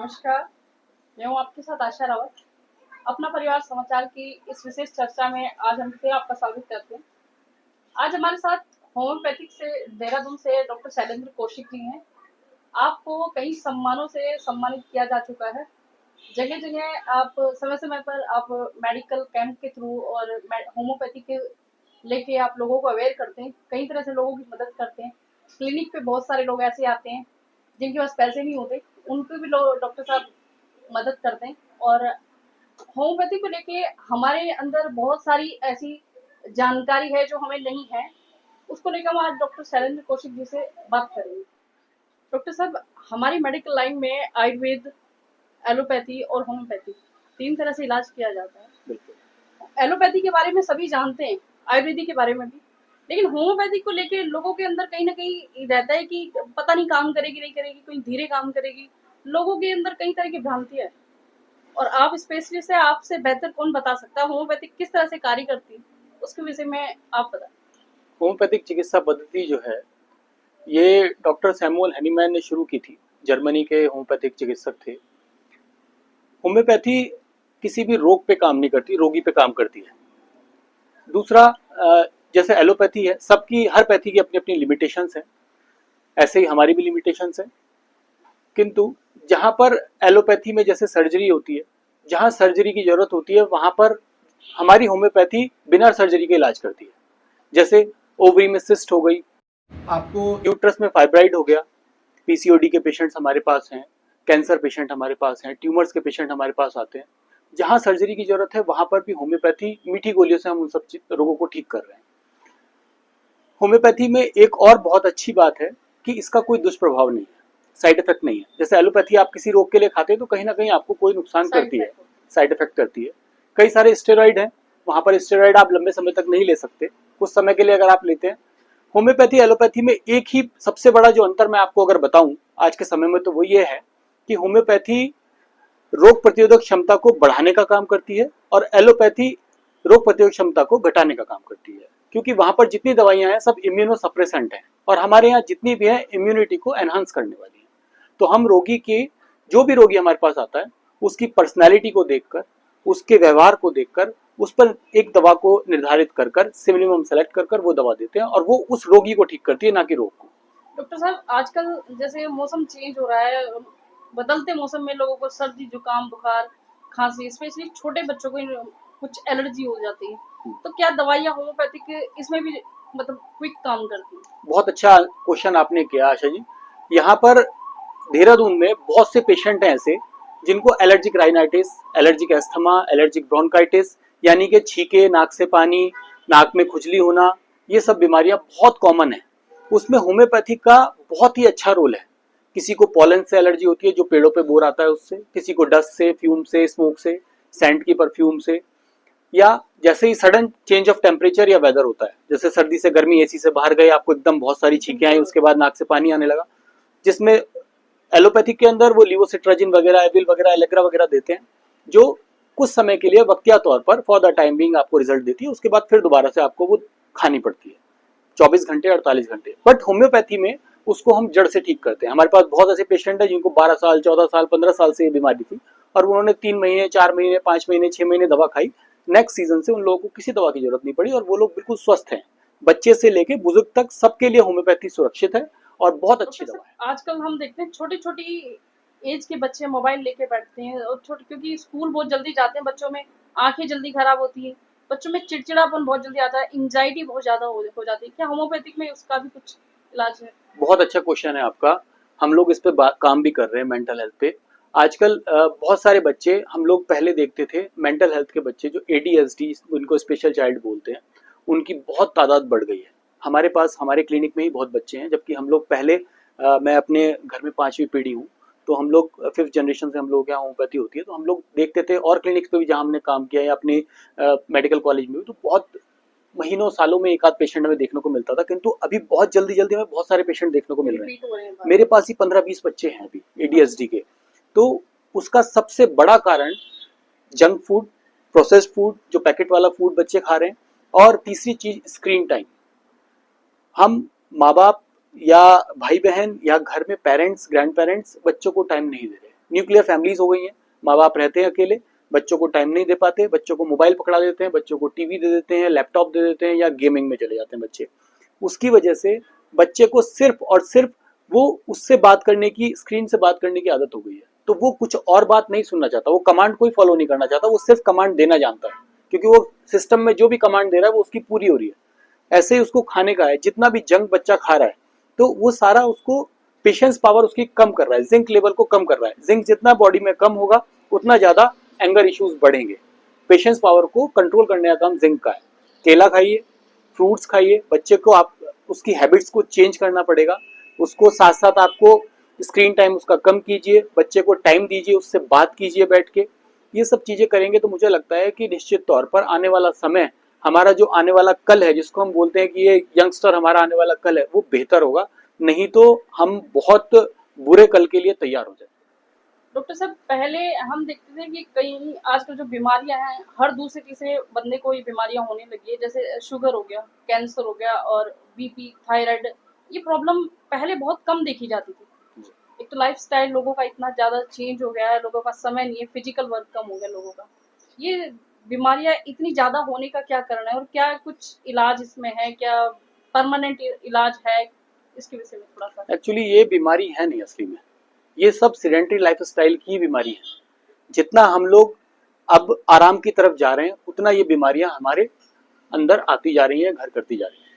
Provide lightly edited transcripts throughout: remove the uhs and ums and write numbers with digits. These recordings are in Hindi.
नमस्कार, मैं हूँ आपके साथ आशा रावत। अपना परिवार समाचार की इस विशेष चर्चा में आज हम फिर आपका स्वागत करते हैं। आज हमारे साथ होम्योपैथिक से देहरादून से डॉक्टर शैलेंद्र कौशिक जी हैं। आपको कई सम्मानों से सम्मानित किया जा चुका है। जगह-जगह आप समय-समय पर आप मेडिकल कैंप के थ्रू और होम्योपैथी के लेके आप लोगों को अवेयर करते हैं। कई तरह से लोगों की मदद करते हैं। क्लिनिक पे बहुत सारे लोग ऐसे आते हैं जिनके पास पैसे नहीं होते, उनको भी लोग डॉक्टर साहब मदद करते हैं। और होम्योपैथी को लेके हमारे अंदर बहुत सारी ऐसी जानकारी है जो हमें नहीं है, उसको लेकर हम आज डॉक्टर शैलेंद्र कौशिक जी से बात करेंगे। डॉक्टर साहब, हमारी मेडिकल लाइन में आयुर्वेद, एलोपैथी और होम्योपैथी 3 तरह से इलाज किया जाता है। बिल्कुल। एलोपैथी के बारे में सभी जानते हैं, आयुर्वेदिक के बारे में भी। लेकिन होम्योपैथी को लेके लोगों के अंदर कहीं न कहीं रहता है कि पता नहीं काम करेगी, नहीं करेगी, कोई धीरे काम करेगी। लोगों के अंदर कई तरह की भ्रांतियाँ है। और आप स्पेशलिस्ट है, आपसे बेहतर कौन बता सकता है होम्योपैथिक किस तरह से कार्य करती है, उसके विषय में आप बताएं। होम्योपैथिक चिकित्सा पद्धति जो है ये डॉक्टर सैमुअल हनीमैन ने शुरू की थी। जर्मनी के होम्योपैथिक चिकित्सक थे। होम्योपैथी किसी भी रोग पे काम नहीं करती, रोगी पे काम करती है। दूसरा, जैसे एलोपैथी है, सबकी हर पैथी की अपनी अपनी लिमिटेशंस हैं, ऐसे ही हमारी भी लिमिटेशंस हैं। किंतु जहाँ पर एलोपैथी में जैसे सर्जरी होती है, जहाँ सर्जरी की जरूरत होती है वहाँ पर हमारी होम्योपैथी बिना सर्जरी के इलाज करती है। जैसे ओवरी में सिस्ट हो गई, आपको यूट्रस में फाइब्राइड हो गया, पीसीओडी के पेशेंट्स हमारे पास हैं, कैंसर पेशेंट हमारे पास हैं, ट्यूमर्स के पेशेंट हमारे पास आते हैं। जहाँ सर्जरी की जरूरत है वहां पर भी होम्योपैथी मीठी गोलियों से हम उन सब रोगों को ठीक कर रहे हैं। होम्योपैथी में एक और बहुत अच्छी बात है कि इसका कोई दुष्प्रभाव नहीं है, साइड इफेक्ट नहीं है। जैसे एलोपैथी आप किसी रोग के लिए खाते हैं तो कहीं ना कहीं आपको कोई नुकसान करती है, साइड इफेक्ट करती है। कई सारे स्टेरॉइड हैं, वहां पर स्टेरॉइड आप लंबे समय तक नहीं ले सकते, कुछ समय के लिए अगर आप लेते हैं। होम्योपैथी एलोपैथी में एक ही सबसे बड़ा जो अंतर मैं आपको अगर बताऊं आज के समय में, तो वो ये है कि होम्योपैथी रोग प्रतिरोधक क्षमता को बढ़ाने का काम करती है और एलोपैथी रोग प्रतिरोधक क्षमता को घटाने का काम करती है। क्योंकि वहां पर जितनी दवाइयां हैं सब इम्यूनो सप्रेसेंट हैं और हमारे यहाँ जितनी भी है इम्यूनिटी को एनहांस करने वाली है। तो हम रोगी की, जो भी रोगी हमारे पास आता है उसकी पर्सनैलिटी को देखकर, उसके व्यवहार को देखकर उस पर एक दवा को निर्धारित कर कर सिमिलिमम सेलेक्ट कर कर वो दवा देते हैं और वो उस रोगी को ठीक करती है, ना कि रोग को। डॉक्टर साहब, आजकल जैसे मौसम चेंज हो रहा है, बदलते मौसम में लोगों को सर्दी, जुकाम, बुखार, खांसी, स्पेशली छोटे बच्चों को कुछ एलर्जी हो जाती है, तो क्या दवाइयाँ होम्योपैथिक इसमें भी मतलब क्विक काम करती है? बहुत अच्छा क्वेश्चन आपने किया आशा जी। यहाँ पर देहरादून में बहुत से पेशेंट हैं ऐसे जिनको allergic rhinitis, allergic asthma, allergic bronchitis, यानी कि छींके, नाक से पानी, नाक में खुजली होना, ये सब बीमारियां बहुत कॉमन है। उसमें होम्योपैथी का बहुत ही अच्छा रोल है। किसी को पॉलन से एलर्जी होती है, जो पेड़ों पे बोर आता है उससे, किसी को डस्ट से, फ्यूम से, स्मोक से, सेंट की परफ्यूम से, या जैसे ही सडन चेंज ऑफ टेम्परेचर या वेदर होता है, जैसे सर्दी से गर्मी, एसी से बाहर गए, आपको एकदम बहुत सारी छींकें आई, उसके बाद नाक से पानी आने लगा, जिसमें एलोपैथिक के अंदर वो लिवोसिट्राजिन वगैरह, एविल वगैरह, एलेग्रा वगैरह देते हैं, जो कुछ समय के लिए वक्तिया तौर पर फॉर द टाइम बिंग आपको रिजल्ट देती है। उसके बाद फिर दोबारा से आपको वो खानी पड़ती है 24 घंटे, 48 घंटे। बट होम्योपैथी में उसको हम जड़ से ठीक करते हैं। हमारे पास बहुत ऐसे पेशेंट है जिनको 12 साल, 14 साल, 15 साल से ये बीमारी थी और उन्होंने 3 महीने, 4 महीने, 5 महीने, 6 महीने दवा खाई। नेक्स्ट सीजन से उन लोगों को किसी दवा की जरूरत नहीं पड़ी और वो लोग बिल्कुल स्वस्थ हैं। बच्चे से लेके बुजुर्ग तक सबके लिए होम्योपैथी सुरक्षित है और बहुत अच्छी दवा है। आजकल हम देखते हैं छोटी-छोटी एज के बच्चे मोबाइल लेके बैठते हैं और छोटे, क्योंकि स्कूल बहुत जल्दी जाते हैं, बच्चों में आंखें जल्दी खराब होती है, बच्चों में चिड़चिड़ापन बहुत जल्दी आता है, एंजाइटी बहुत ज्यादा हो जाती है। क्या होम्योपैथिक में उसका भी कुछ इलाज है? बहुत अच्छा क्वेश्चन है आपका। हम लोग इस पे काम भी कर रहे हैं, मेंटल हेल्थ पे। आजकल बहुत सारे बच्चे, हम लोग पहले देखते थे मेंटल हेल्थ के बच्चे जो एडीएसडी, उनको स्पेशल चाइल्ड बोलते हैं, उनकी बहुत तादाद बढ़ गई है। हमारे पास, हमारे क्लिनिक में ही बहुत बच्चे हैं, जबकि हम लोग पहले, मैं अपने घर में 5वीं पीढ़ी हूँ, तो हम लोग 5th जनरेशन से हम लोग यहाँ होम्योपैथी होती है, तो हम लोग देखते थे और क्लिनिक्स पे भी जहाँ हमने काम किया या अपने मेडिकल कॉलेज में भी, तो बहुत महीनों सालों में एक आध पेशेंट हमें देखने को मिलता था। किंतु अभी बहुत जल्दी जल्दी हमें बहुत सारे पेशेंट देखने को मिल रहे हैं। मेरे पास ही 15-20 बच्चे हैं अभी एडीएसडी के। तो उसका सबसे बड़ा कारण जंक फूड, प्रोसेस्ड फूड, जो पैकेट वाला फूड बच्चे खा रहे हैं, और तीसरी चीज स्क्रीन टाइम। हम माँ बाप या भाई बहन या घर में पेरेंट्स, ग्रैंड पेरेंट्स बच्चों को टाइम नहीं दे रहे। न्यूक्लियर फैमिलीज हो गई हैं, माँ बाप रहते हैं अकेले, बच्चों को टाइम नहीं दे पाते, बच्चों को मोबाइल पकड़ा देते हैं, बच्चों को टीवी दे देते हैं, लैपटॉप दे देते हैं, या गेमिंग में चले जाते हैं बच्चे। उसकी वजह से बच्चे को सिर्फ और सिर्फ वो उससे बात करने की, स्क्रीन से बात करने की आदत हो गई है। तो वो कुछ और बात नहीं सुनना चाहता, वो कमांड कोई फॉलो नहीं करना चाहता, वो सिर्फ कमांड देना जानता है, क्योंकि वो सिस्टम में जो भी कमांड दे रहा है वो उसकी पूरी हो रही है। ऐसे ही उसको खाने का है, जितना भी जंक बच्चा खा रहा है तो वो सारा उसको पेशेंस पावर उसकी कम कर रहा है, जिंक लेवल को कम कर रहा है। जिंक जितना बॉडी में कम होगा उतना ज्यादा एंगर इश्यूज बढ़ेंगे। पेशेंस पावर को कंट्रोल करने का काम जिंक का है। केला खाइए, फ्रूट्स खाइए, बच्चे को आप उसकी हैबिट्स को चेंज करना पड़ेगा। उसको साथ साथ आपको स्क्रीन टाइम उसका कम कीजिए, बच्चे को टाइम दीजिए, उससे बात कीजिए बैठ के। ये सब चीजें करेंगे तो मुझे लगता है कि निश्चित तौर पर आने वाला समय, हमारा जो आने वाला कल है, जिसको हम बोलते हैं कि ये यंगस्टर हमारा आने वाला कल है, वो बेहतर होगा। नहीं तो हम बहुत बुरे कल के लिए तैयार हो जाए। डॉक्टर साहब, पहले हम देखते थे कि कई आजकल जो बीमारियां हैं, हर दूसरे तीसरे बंदे को ये बीमारियां होने लगी है, जैसे शुगर हो गया, कैंसर हो गया और बीपी, थायराइड। ये प्रॉब्लम पहले बहुत कम देखी जाती थी। एक तो लाइफस्टाइल लोगों का इतना ज्यादा चेंज हो गया है, लोगों का समय नहीं है, फिजिकल वर्क कम हो गया लोगों का। ये बीमारियां इतनी ज्यादा होने का क्या कारण है, और क्या कुछ इलाज इसमें है, क्या परमानेंट इलाज है? इसके विषय में थोड़ा सा। एक्चुअली ये बीमारी है नहीं असली में, ये सब सीडेंटरी लाइफस्टाइल की बीमारी है। जितना हम लोग अब आराम की तरफ जा रहे हैं उतना ये बीमारियां हमारे अंदर आती जा रही हैं, घर करती जा रही हैं।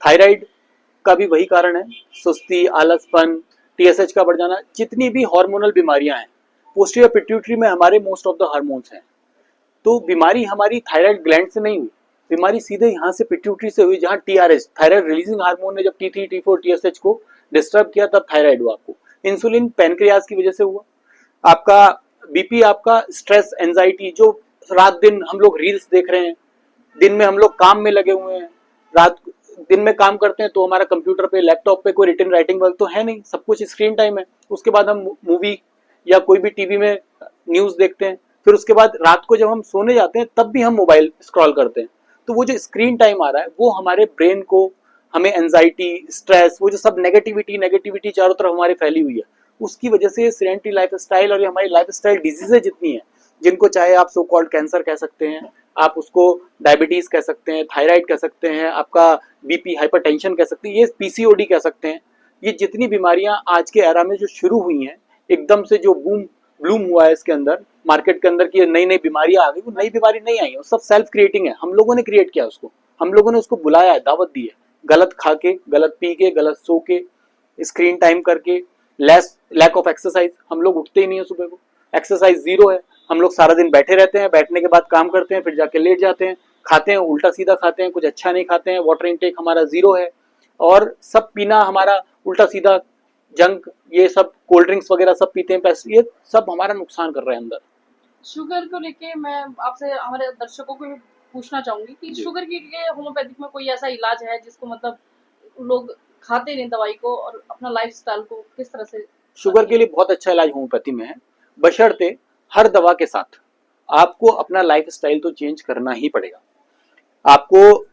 थायराइड का भी वही कारण है, सुस्ती, आलसपन, टीएसएच का बढ़ जाना, जितनी भी हार्मोनल बीमारियां हैं, पोस्टीरियर पिट्यूटरी में हमारे मोस्ट ऑफ द हार्मोन्स हैं। तो बीमारी हमारी थायराइड ग्लैंड से नहीं हुई, बीमारी सीधे यहाँ से पिट्यूटरी से हुई, जहाँ टीआरएच, थायराइड रिलीजिंग हार्मोन ने जब T3 T4 टीएसएच को डिस्टर्ब किया तब थायराइड हुआ आपको। इंसुलिन पैनक्रियाज की वजह से हुआ आपका। बीपी आपका स्ट्रेस, एंजाइटी, जो रात दिन हम लोग रील्स देख रहे हैं, दिन में हम लोग काम में लगे हुए हैं, रात दिन में काम करते हैं तो हमारा कंप्यूटर पे, लैपटॉप पे कोई रिटन राइटिंग वर्क तो है नहीं, सब कुछ स्क्रीन टाइम है। उसके बाद हम मूवी या कोई भी टीवी में न्यूज देखते हैं, फिर उसके बाद रात को जब हम सोने जाते हैं तब भी हम मोबाइल स्क्रॉल करते हैं। तो वो जो स्क्रीन टाइम आ रहा है वो हमारे ब्रेन को, हमें एंजाइटी, स्ट्रेस, वो जो सब नेगेटिविटी नेगेटिविटी चारों तरफ हमारे फैली हुई है, उसकी वजह से सेडेंटरी लाइफस्टाइल और ये हमारी लाइफस्टाइल डिजीजेज जितनी है, जिनको चाहे आप सो कॉल्ड कैंसर कह सकते हैं, आप उसको डायबिटीज कह सकते हैं, थायराइड कह सकते हैं, आपका बीपी, हाइपरटेंशन कह सकते हैं, ये पीसीओडी कह सकते हैं। ये जितनी बीमारियां आज के एरा में जो शुरू हुई हैं, एकदम से जो ब्लूम हुआ है इसके अंदर, मार्केट के अंदर की नई नई बीमारियां आ गई, वो नई बीमारी नहीं आई है, वो सब सेल्फ क्रिएटिंग है। हम लोगों ने क्रिएट किया उसको, हम लोगों ने उसको बुलाया है, दावत दी है, गलत खा के, गलत पी के, गलत सो के, स्क्रीन टाइम करके, लैक ऑफ एक्सरसाइज। हम लोग उठते ही नहीं है सुबह को, एक्सरसाइज जीरो है। हम लोग सारा दिन बैठे रहते हैं, बैठने के बाद काम करते हैं, फिर जाके लेट जाते हैं, खाते हैं उल्टा सीधा खाते हैं, कुछ अच्छा नहीं खाते हैं, वाटर इनटेक हमारा जीरो है, और सब पीना हमारा उल्टा सीधा, जंक, ये सब कोल्ड ड्रिंक्स वगैरह सब पीते हैं, पैसे, ये सब हमारा नुकसान कर रहे हैं अंदर। शुगर को लेके मैं आपसे, हमारे दर्शकों को भी पूछना चाहूंगी कि शुगर के लिए होम्योपैथिक में कोई ऐसा इलाज है जिसको मतलब लोग खाते नहीं दवाई को, और अपना लाइफस्टाइल को किस तरह से? शुगर के लिए बहुत अच्छा इलाज होम्योपैथी में है, बशर्ते हर दवा के साथ आपको अपना लाइफस्टाइल तो चेंज करना ही पड़ेगा। आपको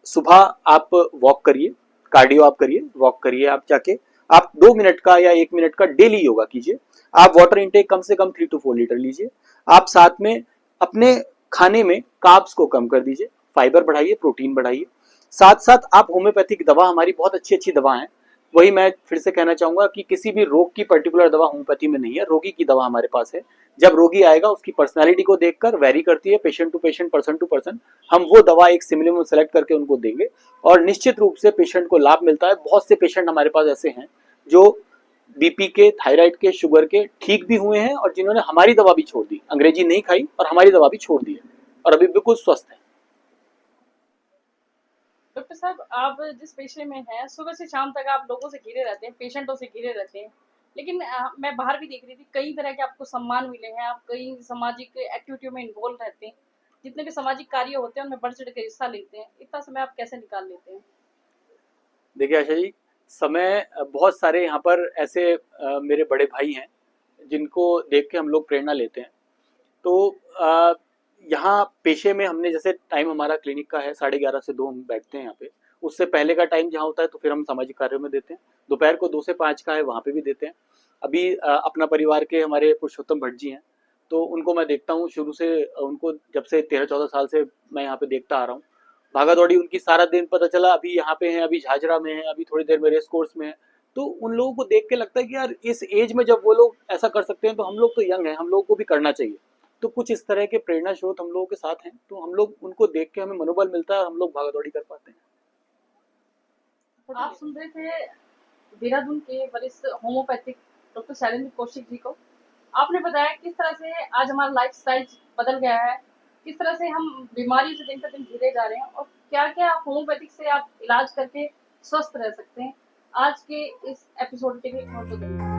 सुबह आप वॉक करिए, कार्डियो आप करिए, वॉक करिए, आप जाके आप 2 मिनट का या 1 मिनट का डेली योगा कीजिए। आप वाटर इंटेक कम से कम 3 to 4 लीटर लीजिए। आप साथ में अपने खाने में कार्ब्स को कम कर दीजिए, फाइबर बढ़ाइए, प्रोटीन बढ़ाइए। साथ साथ आप होम्योपैथिक दवा, हमारी बहुत अच्छी अच्छी दवा है, वही मैं फिर से कहना चाहूंगा कि किसी भी रोग की पर्टिकुलर दवा होम्योपैथी में नहीं है, रोगी की दवा हमारे पास है। जब रोगी आएगा उसकी पर्सनैलिटी को देखकर वेरी करती है, patient to patient, person to person, हम वो दवा एक सिमिलर सेलेक्ट करके उनको देंगे और निश्चित रूप से पेशेंट को लाभ मिलता है। बहुत से पेशेंट हमारे पास ऐसे हैं जो बीपी के, थायराइड के, शुगर के ठीक भी हुए हैं, और जिन्होंने हमारी दवा भी छोड़ दी, अंग्रेजी नहीं खाई और हमारी दवा भी छोड़ दी है, और अभी बिल्कुल स्वस्थ है। डॉक्टर साहब, आप जिस पेशे में हैं, सुबह से शाम तक आप लोगों से घिरे रहते हैं, पेशेंटों से घिरे रहते हैं, लेकिन मैं बाहर भी देख रही थी कई तरह के आपको सम्मान मिले हैं, आप कई सामाजिक एक्टिविटियों में इन्वॉल्व रहते हैं, जितने भी सामाजिक कार्य होते हैं उनमें बढ़ चढ़ के हिस्सा लेते हैं। इतना समय आप कैसे निकाल लेते हैं? देखिए आशा जी, समय बहुत सारे यहाँ पर ऐसे मेरे बड़े भाई हैं जिनको देख के हम लोग प्रेरणा लेते हैं। तो यहाँ पेशे में हमने, जैसे टाइम हमारा क्लिनिक का है 11:30 से 2 हम बैठते हैं यहाँ पे, उससे पहले का टाइम जहाँ होता है तो फिर हम सामाजिक कार्यों में देते हैं। दोपहर को 2 से 5 का है, वहाँ पे भी देते हैं। अभी अपना परिवार के हमारे पुरुषोत्तम भट्ट जी हैं, तो उनको मैं देखता हूँ शुरू से, उनको जब से 13-14 साल से मैं यहाँ पे देखता आ रहा हूँ। भागा दौड़ी उनकी सारा दिन, पता चला अभी यहाँ पे हैं, अभी झाझरा में हैं, अभी थोड़ी देर में रेस कोर्स में है। तो उन लोगों को देख के लगता है कि यार इस एज में जब वो लोग ऐसा कर सकते हैं तो हम लोग तो यंग हैं, हम लोगों को भी करना चाहिए। तो कुछ इस तरह के प्रेरणा स्रोत हम लोगों के साथ हैं, तो हम लोग उनको देख के हमें मनोबल मिलता है और हम लोग भागा दौड़ी कर पाते हैं। आप सुन रहे थे देहरादून के वरिष्ठ होम्योपैथिक डॉक्टर शैलेंद्र कौशिक जी को। आपने बताया किस तरह से आज हमारा लाइफस्टाइल बदल गया है, किस तरह से हम बीमारी से दिन पर दिन घिरे जा रहे हैं और क्या-क्या होम्योपैथिक से आप इलाज करके स्वस्थ रह सकते हैं। आज के इस एपिसोड के लिए बहुत-बहुत धन्यवाद।